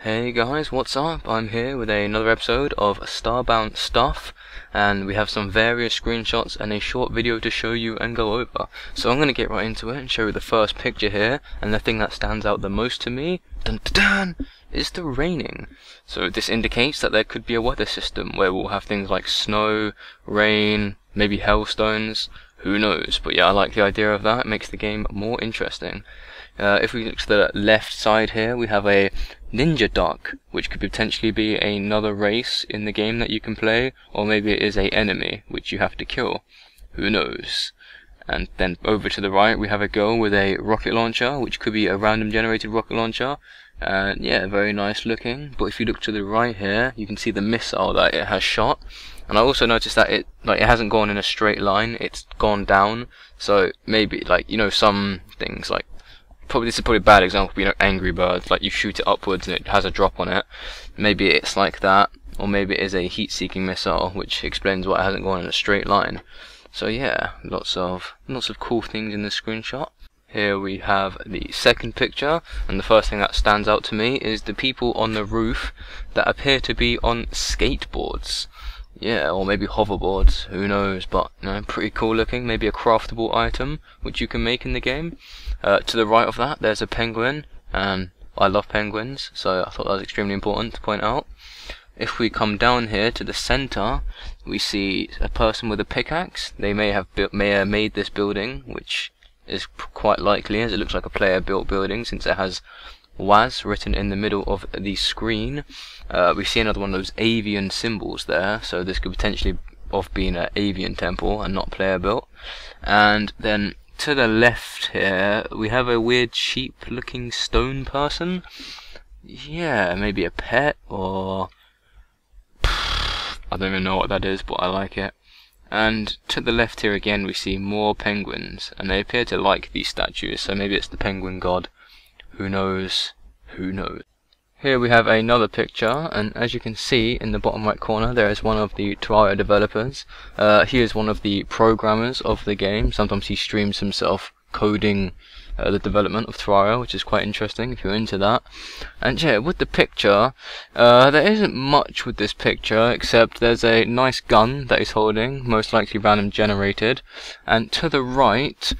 Hey guys, what's up? I'm here with another episode of Starbound Stuff, and we have some various screenshots and a short video to show you and go over. So I'm going to get right into it and show you the first picture here, and the thing that stands out the most to me, dun dun dun, is the raining. So this indicates that there could be a weather system where we'll have things like snow, rain, maybe hailstones, who knows. But yeah, I like the idea of that. It makes the game more interesting. If we look to the left side here, we have a ninja duck, which could potentially be another race in the game that you can play, or maybe it is an enemy which you have to kill. Who knows? And then over to the right, we have a girl with a rocket launcher, which could be a random generated rocket launcher. And yeah, very nice looking. But if you look to the right here, you can see the missile that it has shot. And I also noticed that it hasn't gone in a straight line; it's gone down. So maybe some things like. This is probably a bad example, Angry Birds, like you shoot it upwards and it has a drop on it. Maybe it's like that, or maybe it is a heat-seeking missile, which explains why it hasn't gone in a straight line. So yeah, lots of cool things in this screenshot. Here we have the second picture, and the first thing that stands out to me is the people on the roof that appear to be on skateboards. Yeah, or maybe hoverboards, who knows, but pretty cool looking. Maybe a craftable item which you can make in the game. To the right of that, there's a penguin, and I love penguins, so I thought that was extremely important to point out. If we come down here to the center, we see a person with a pickaxe. They may have made this building, which is quite likely, as it looks like a player-built building, since it has WAS written in the middle of the screen. We see another one of those avian symbols there, so this could potentially have been an avian temple and not player built. And then to the left here, we have a weird sheep looking stone person. Yeah, maybe a pet, or I don't even know what that is, but I like it. And to the left here again, we see more penguins, and they appear to like these statues, so maybe it's the penguin god. Who knows? Who knows? Here we have another picture, and as you can see in the bottom right corner, there is one of the Terraria developers. He is one of the programmers of the game. Sometimes he streams himself coding the development of Terraria, which is quite interesting if you're into that. And yeah, with the picture, there isn't much with this picture, except there's a nice gun that he's holding, most likely random generated. And to the right,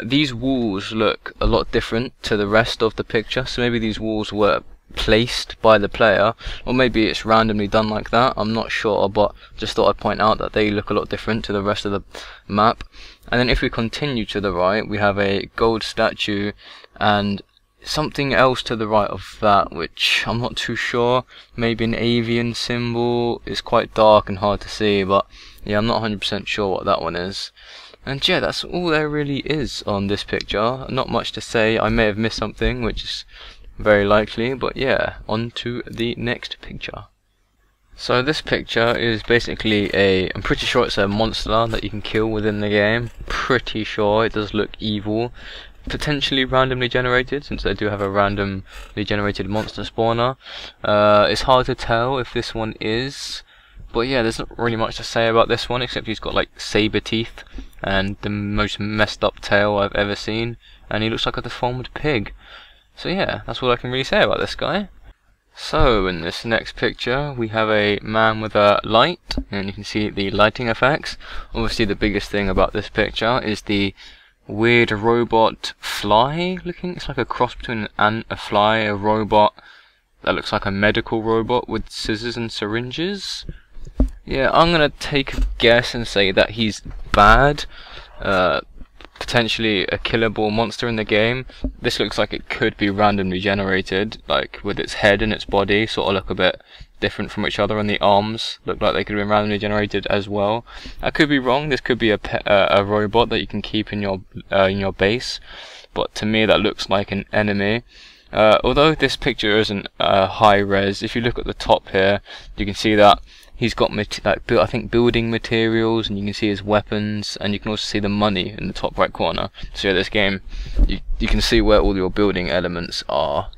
these walls look a lot different to the rest of the picture, so maybe these walls were placed by the player, or maybe it's randomly done like that. I'm not sure, but just thought I'd point out that they look a lot different to the rest of the map. And then if we continue to the right, we have a gold statue and something else to the right of that, which I'm not too sure. Maybe an avian symbol. It's quite dark and hard to see, but yeah, I'm not 100% sure what that one is. And yeah, that's all there really is on this picture. Not much to say. I may have missed something, which is very likely, but yeah, on to the next picture. So this picture is basically I'm pretty sure it's a monster that you can kill within the game. Pretty sure it does look evil. Potentially randomly generated, since they do have a randomly generated monster spawner. It's hard to tell if this one is, but yeah, there's not really much to say about this one, except he's got like saber teeth and the most messed up tail I've ever seen, and he looks like a deformed pig. So yeah, that's all I can really say about this guy. So in this next picture, we have a man with a light, and you can see the lighting effects. Obviously the biggest thing about this picture is the weird robot fly looking. It's like a cross between an ant, a fly, a robot that looks like a medical robot with scissors and syringes. Yeah, I'm gonna take a guess and say that he's bad. Potentially a killable monster in the game. This looks like it could be randomly generated, like with its head and its body sort of look a bit different from each other, and the arms look like they could have been randomly generated as well. I could be wrong. This could be a robot that you can keep in your base, but to me that looks like an enemy. Although this picture isn't high res, if you look at the top here, you can see that he's got I think building materials, and you can see his weapons, and you can also see the money in the top right corner. So yeah, this game, you can see where all your building elements are.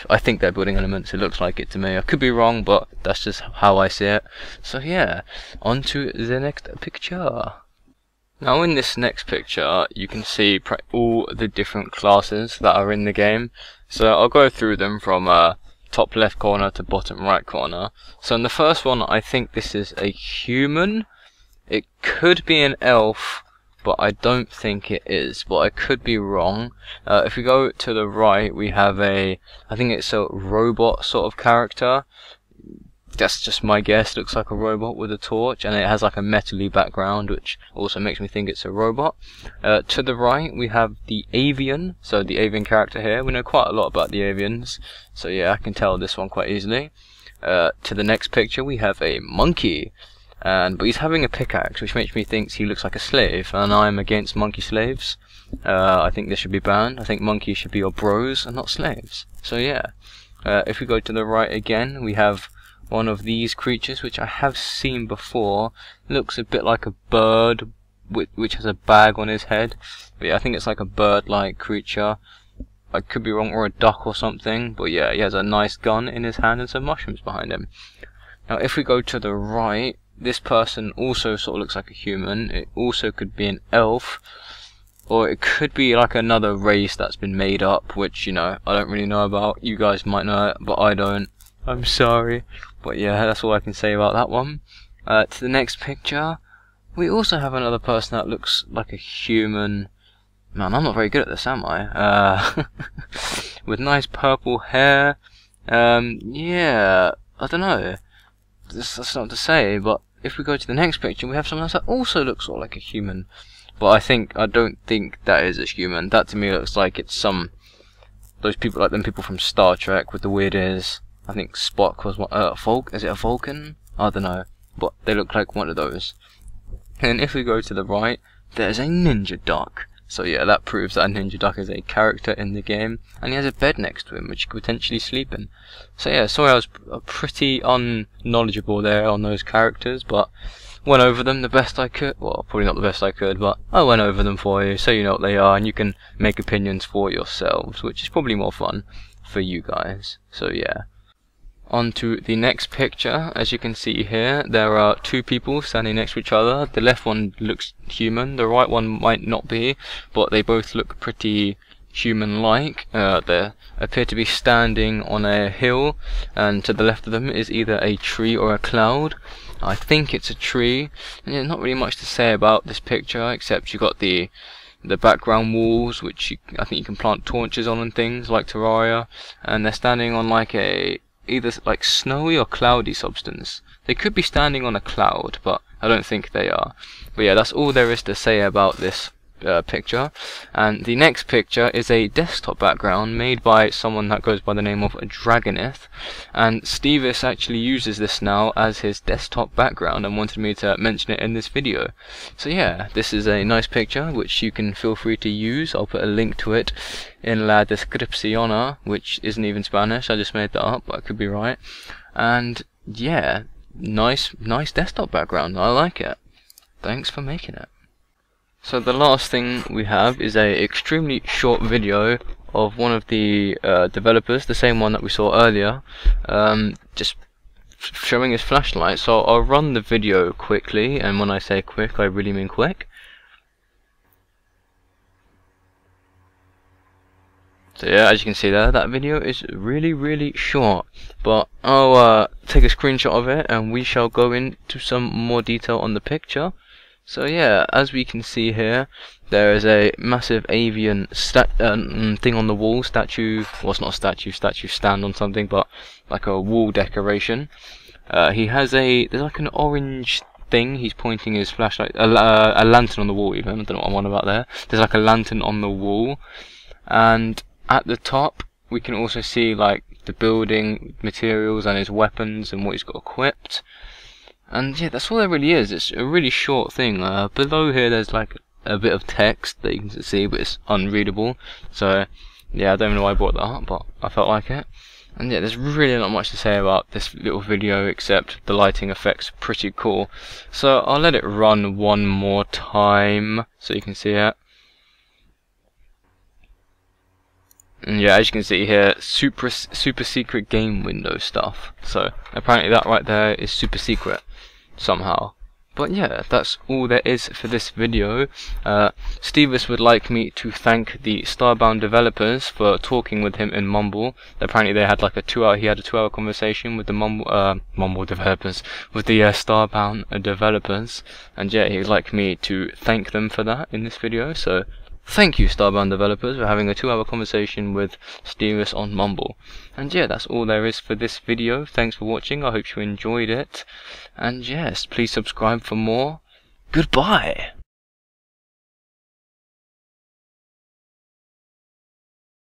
I think they're building elements, it looks like it to me. I could be wrong, but that's just how I see it. So yeah, on to the next picture. Now in this next picture, you can see all the different classes that are in the game. So I'll go through them from top left corner to bottom right corner. So in the first one, I think this is a human. It could be an elf, but I don't think it is, but I could be wrong. If we go to the right, we have I think it's a robot sort of character. That's just my guess. Looks like a robot with a torch, and it has like a metally background, which also makes me think it's a robot. To the right, we have the avian, so the avian character here. We know quite a lot about the avians, so yeah, I can tell this one quite easily. To the next picture, we have a monkey, but he's having a pickaxe, which makes me think he looks like a slave, and I'm against monkey slaves. I think this should be banned. I think monkeys should be your bros and not slaves. So yeah, if we go to the right again, we have one of these creatures, which I have seen before. Looks a bit like a bird, which has a bag on his head. But yeah, I think it's like a bird-like creature. I could be wrong, or a duck or something. But yeah, he has a nice gun in his hand and some mushrooms behind him. Now, if we go to the right, this person also sort of looks like a human. It also could be an elf, or it could be like another race that's been made up, which, you know, I don't really know about. You guys might know it, but I don't. I'm sorry. But yeah, that's all I can say about that one. To the next picture, we also have another person that looks like a human. Man, I'm not very good at this, am I? With nice purple hair. Yeah, I don't know. That's not to say, but if we go to the next picture, we have someone else that also looks sort of like a human. But I don't think that is a human. That to me looks like it's those people, like them people from Star Trek with the weird ears. I think Spock was one. Is it a Vulcan? I don't know, but they look like one of those. And if we go to the right, there's a ninja duck. So yeah, that proves that a ninja duck is a character in the game, and he has a bed next to him, which he could potentially sleep in. So yeah, sorry I was pretty unknowledgeable there on those characters, but went over them the best I could. Well, probably not the best I could, but I went over them for you, so you know what they are, and you can make opinions for yourselves, which is probably more fun for you guys. So yeah. On to the next picture. As you can see here, there are two people standing next to each other. The left one looks human, the right one might not be, but they both look pretty human-like. They appear to be standing on a hill, and to the left of them is either a tree or a cloud. I think it's a tree, and there's not really much to say about this picture, except you got the background walls, which I think you can plant torches on and things, like Terraria, and they're standing on like either like snowy or cloudy substance. They could be standing on a cloud, but I don't think they are. But yeah, that's all there is to say about this picture. And the next picture is a desktop background made by someone that goes by the name of Dragonith, and Stevis actually uses this now as his desktop background and wanted me to mention it in this video. So yeah, this is a nice picture which you can feel free to use. I'll put a link to it in la descripción, which isn't even Spanish. I just made that up, but I could be right. And yeah, nice desktop background. I like it. Thanks for making it. So the last thing we have is a extremely short video of one of the developers, the same one that we saw earlier, just showing his flashlight. So I'll run the video quickly, and when I say quick, I really mean quick. So yeah, as you can see there, that video is really short, but I'll take a screenshot of it and we shall go into some more detail on the picture. So yeah, as we can see here, there is a massive avian thing on the wall, statue, well it's not a statue, stand on something, but like a wall decoration. He has there's like an orange thing, he's pointing his flashlight, a lantern on the wall even, I don't know what I'm on about there. There's like a lantern on the wall, and at the top we can also see like the building materials and his weapons and what he's got equipped. And yeah, that's all there really is. It's a really short thing. Below here there's like a bit of text that you can see, but it's unreadable. So yeah, I don't know why I brought that up, but I felt like it. And yeah, there's really not much to say about this little video, except the lighting effects are pretty cool. So I'll let it run one more time so you can see it. And yeah, as you can see here, super secret game window stuff. So apparently that right there is super secret somehow. But yeah, that's all there is for this video. Stevis would like me to thank the Starbound developers for talking with him in Mumble. Apparently they had like a 2-hour conversation with the Mumble developers, with the Starbound developers, and yeah, he'd like me to thank them for that in this video. So thank you, Starbound developers, for having a 2-hour conversation with Stevis on Mumble. And yeah, that's all there is for this video. Thanks for watching, I hope you enjoyed it. And yes, please subscribe for more. Goodbye!